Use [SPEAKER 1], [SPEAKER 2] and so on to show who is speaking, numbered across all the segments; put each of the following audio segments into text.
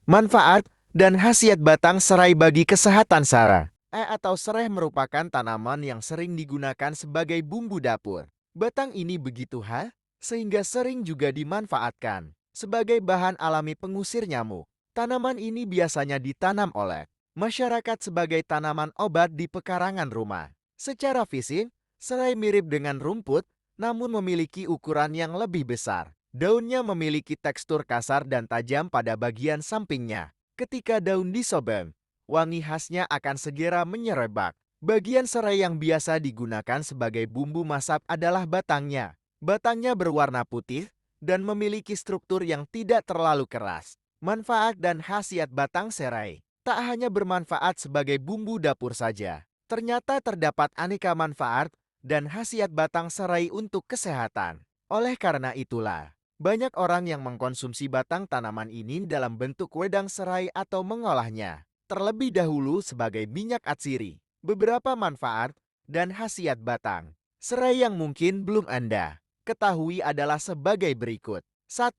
[SPEAKER 1] Manfaat dan khasiat batang serai bagi kesehatan Sarah. Atau serai merupakan tanaman yang sering digunakan sebagai bumbu dapur. Batang ini begitu khas sehingga sering juga dimanfaatkan sebagai bahan alami pengusir nyamuk. Tanaman ini biasanya ditanam oleh masyarakat sebagai tanaman obat di pekarangan rumah. Secara fisik, serai mirip dengan rumput, namun memiliki ukuran yang lebih besar. Daunnya memiliki tekstur kasar dan tajam pada bagian sampingnya. Ketika daun disobek, wangi khasnya akan segera menyerebak. Bagian serai yang biasa digunakan sebagai bumbu masak adalah batangnya. Batangnya berwarna putih dan memiliki struktur yang tidak terlalu keras. Manfaat dan khasiat batang serai tak hanya bermanfaat sebagai bumbu dapur saja. Ternyata terdapat aneka manfaat dan khasiat batang serai untuk kesehatan. Oleh karena itulah, banyak orang yang mengkonsumsi batang tanaman ini dalam bentuk wedang serai atau mengolahnya. Terlebih dahulu sebagai minyak atsiri. Beberapa manfaat dan khasiat batang serai yang mungkin belum Anda ketahui adalah sebagai berikut. 1.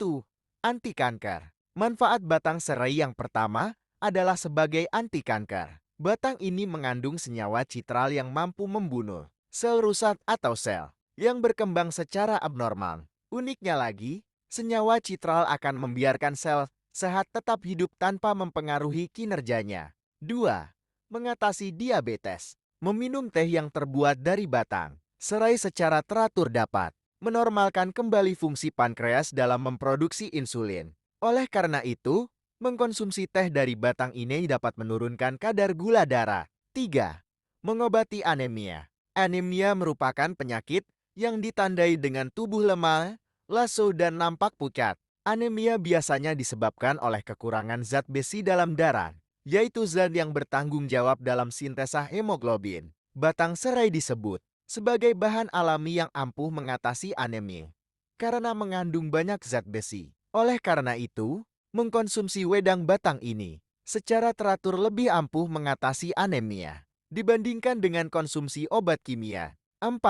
[SPEAKER 1] Anti kanker. Manfaat batang serai yang pertama adalah sebagai anti kanker. Batang ini mengandung senyawa citral yang mampu membunuh sel rusak atau sel yang berkembang secara abnormal. Uniknya lagi, senyawa citral akan membiarkan sel sehat tetap hidup tanpa mempengaruhi kinerjanya. 2. Mengatasi diabetes. Meminum teh yang terbuat dari batang serai secara teratur dapat menormalkan kembali fungsi pankreas dalam memproduksi insulin. Oleh karena itu, mengkonsumsi teh dari batang ini dapat menurunkan kadar gula darah. 3. Mengobati anemia. Anemia merupakan penyakit yang ditandai dengan tubuh lemah, lesu, dan nampak pucat. Anemia biasanya disebabkan oleh kekurangan zat besi dalam darah, yaitu zat yang bertanggung jawab dalam sintesa hemoglobin. Batang serai disebut sebagai bahan alami yang ampuh mengatasi anemia karena mengandung banyak zat besi. Oleh karena itu, mengkonsumsi wedang batang ini secara teratur lebih ampuh mengatasi anemia dibandingkan dengan konsumsi obat kimia. 4.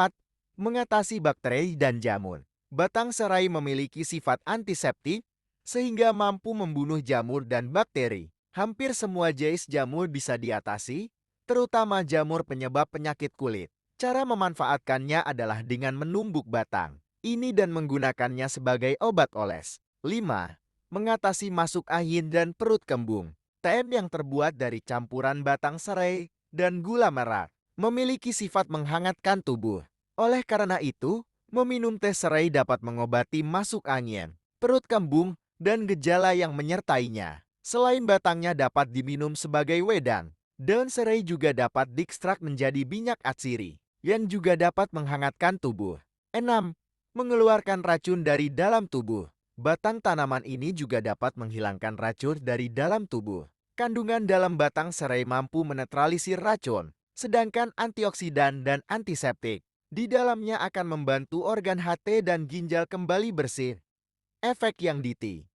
[SPEAKER 1] Mengatasi bakteri dan jamur. Batang serai memiliki sifat antiseptik sehingga mampu membunuh jamur dan bakteri. Hampir semua jenis jamur bisa diatasi, terutama jamur penyebab penyakit kulit. Cara memanfaatkannya adalah dengan menumbuk batang ini dan menggunakannya sebagai obat oles. 5. Mengatasi masuk angin dan perut kembung. Teh yang terbuat dari campuran batang serai dan gula merah memiliki sifat menghangatkan tubuh. Oleh karena itu, meminum teh serai dapat mengobati masuk angin, perut kembung, dan gejala yang menyertainya. Selain batangnya dapat diminum sebagai wedang, daun serai juga dapat diekstrak menjadi minyak atsiri yang juga dapat menghangatkan tubuh. 6. Mengeluarkan racun dari dalam tubuh. Batang tanaman ini juga dapat menghilangkan racun dari dalam tubuh. Kandungan dalam batang serai mampu menetralisir racun, sedangkan antioksidan dan antiseptik di dalamnya akan membantu organ hati dan ginjal kembali bersih. Efek yang diti.